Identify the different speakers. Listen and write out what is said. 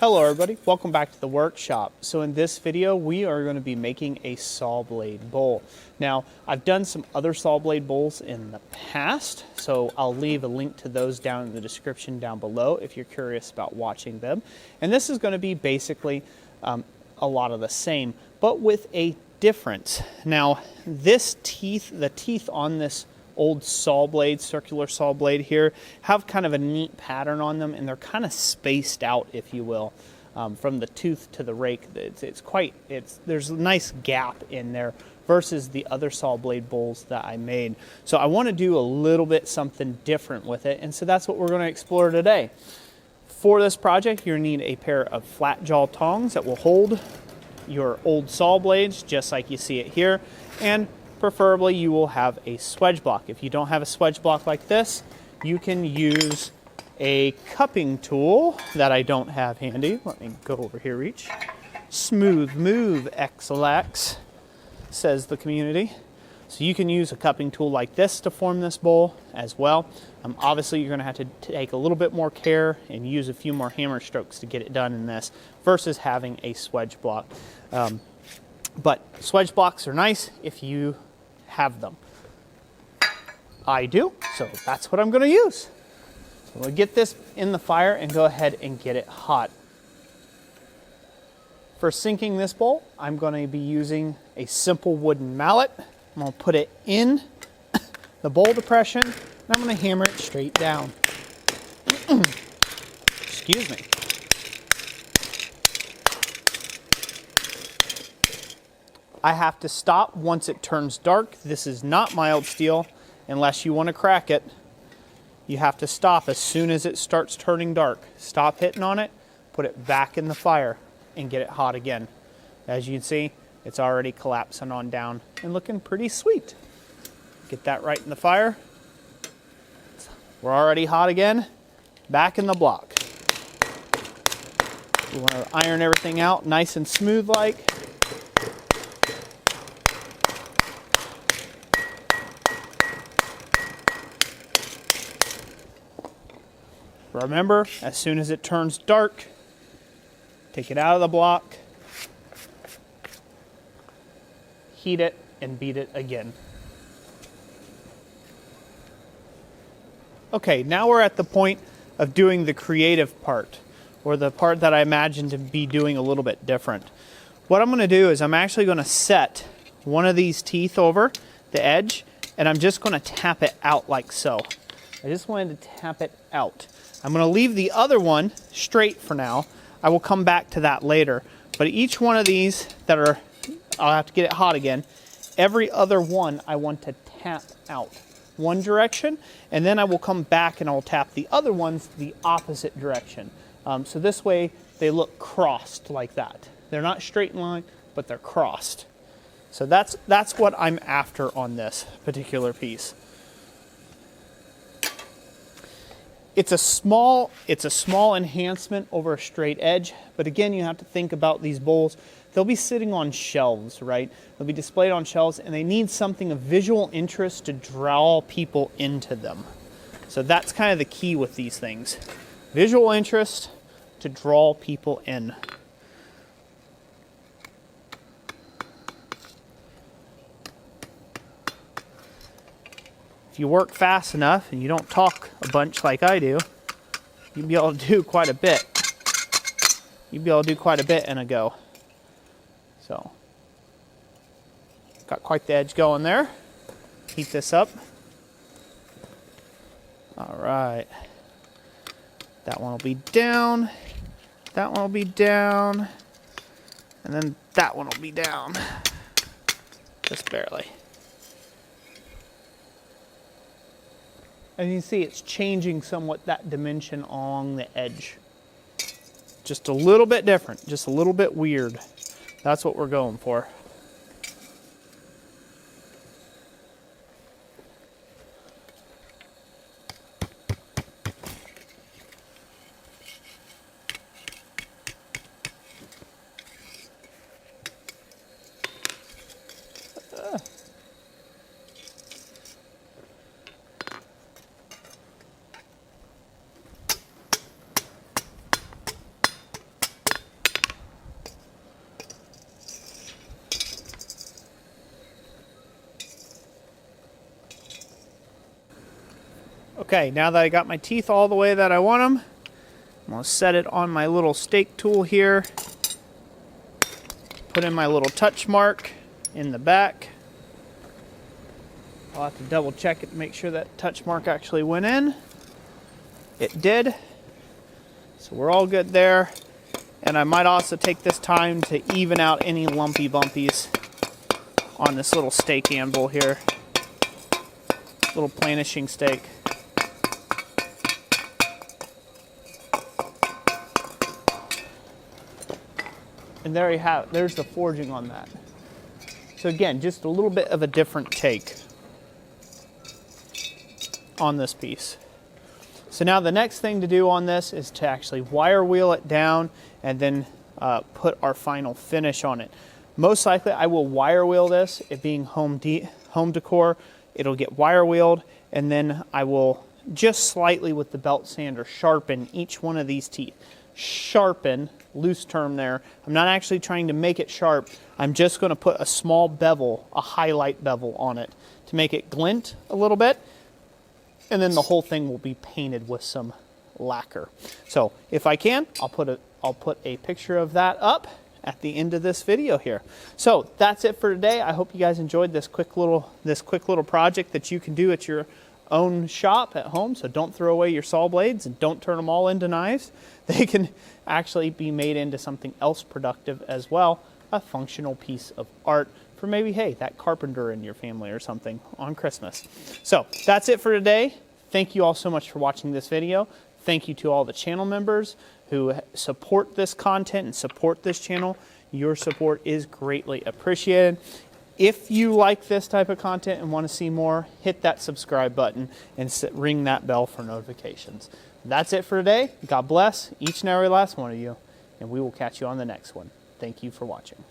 Speaker 1: Hello everybody, welcome back to the workshop. So in this video we are going to be making a saw blade bowl. Now I've done some other saw blade bowls in the past, so I'll leave a link to those down in the description down below if you're curious about watching them. And this is going to be basically a lot of the same, but with a difference. Now the teeth on this old saw blade, circular saw blade here, have kind of a neat pattern on them, and they're kind of spaced out, if you will, from the tooth to the rake. There's a nice gap in there versus the other saw blade bowls that I made. So I want to do a little bit something different with it, and so that's what we're going to explore today. For this project, you're going to need a pair of flat jaw tongs that will hold your old saw blades, just like you see it here, and preferably you will have a swage block. If you don't have a swage block like this, you can use a cupping tool that I don't have handy. Let me go over here, reach. Smooth move, XLX, says the community. So you can use a cupping tool like this to form this bowl as well. Obviously you're going to have to take a little bit more care and use a few more hammer strokes to get it done in this versus having a swage block. But swage blocks are nice if you have them. I do, so that's what I'm going to use. So we'll get this in the fire and go ahead and get it hot. For sinking this bowl, I'm going to be using a simple wooden mallet. I'm going to put it in the bowl depression, and I'm going to hammer it straight down. Excuse me. I have to stop once it turns dark. This is not mild steel unless you want to crack it. You have to stop as soon as it starts turning dark. Stop hitting on it, put it back in the fire, and get it hot again. As you can see, it's already collapsing on down and looking pretty sweet. Get that right in the fire. We're already hot again. Back in the block. You want to iron everything out nice and smooth like. Remember, as soon as it turns dark, take it out of the block, heat it, and beat it again. Okay, now we're at the point of doing the creative part, or the part that I imagine to be doing a little bit different. What I'm going to do is I'm actually going to set one of these teeth over the edge, and I'm just going to tap it out like so. I just wanted to tap it out. I'm going to leave the other one straight for now. I will come back to that later. But each one of these that are, I'll have to get it hot again. Every other one I want to tap out one direction, and then I will come back and I'll tap the other ones the opposite direction. So this way they look crossed like that. They're not straight in line, but they're crossed. So that's what I'm after on this particular piece. It's a small enhancement over a straight edge, but again, you have to think about these bowls. They'll be sitting on shelves, right? They'll be displayed on shelves, and they need something of visual interest to draw people into them. So that's kind of the key with these things. Visual interest to draw people in. If you work fast enough and you don't talk a bunch like I do, you'll be able to do quite a bit. You'll be able to do quite a bit in a go. So, got quite the edge going there. Heat this up. All right. That one will be down. That one will be down. And then that one will be down. Just barely. And you can see it's changing somewhat that dimension along the edge. Just a little bit different, just a little bit weird. That's what we're going for. Okay, now that I got my teeth all the way that I want them, I'm going to set it on my little stake tool here. Put in my little touch mark in the back. I'll have to double check it to make sure that touch mark actually went in. It did. So we're all good there. And I might also take this time to even out any lumpy bumpies on this little stake anvil here. Little planishing stake. And there you have it. There's the forging on that. So again, just a little bit of a different take on this piece. So now the next thing to do on this is to actually wire wheel it down and then put our final finish on it. Most likely I will wire wheel this, it being home decor. It'll get wire wheeled, and then I will just slightly with the belt sander sharpen each one of these teeth. Sharpen, loose term there. I'm not actually trying to make it sharp. I'm just going to put a small bevel, a highlight bevel on it to make it glint a little bit. And then the whole thing will be painted with some lacquer. So if I can, I'll put a picture of that up at the end of this video here. So that's it for today. I hope you guys enjoyed this quick little project that you can do at your own shop at home. So don't throw away your saw blades and don't turn them all into knives. They can actually be made into something else productive as well, a functional piece of art for maybe, hey, that carpenter in your family or something on Christmas. So that's it for today. Thank you all so much for watching this video. Thank you to all the channel members who support this content and support this channel. Your support is greatly appreciated. If you like this type of content and want to see more, hit that subscribe button and ring that bell for notifications. That's it for today. God bless each and every last one of you, and we will catch you on the next one. Thank you for watching.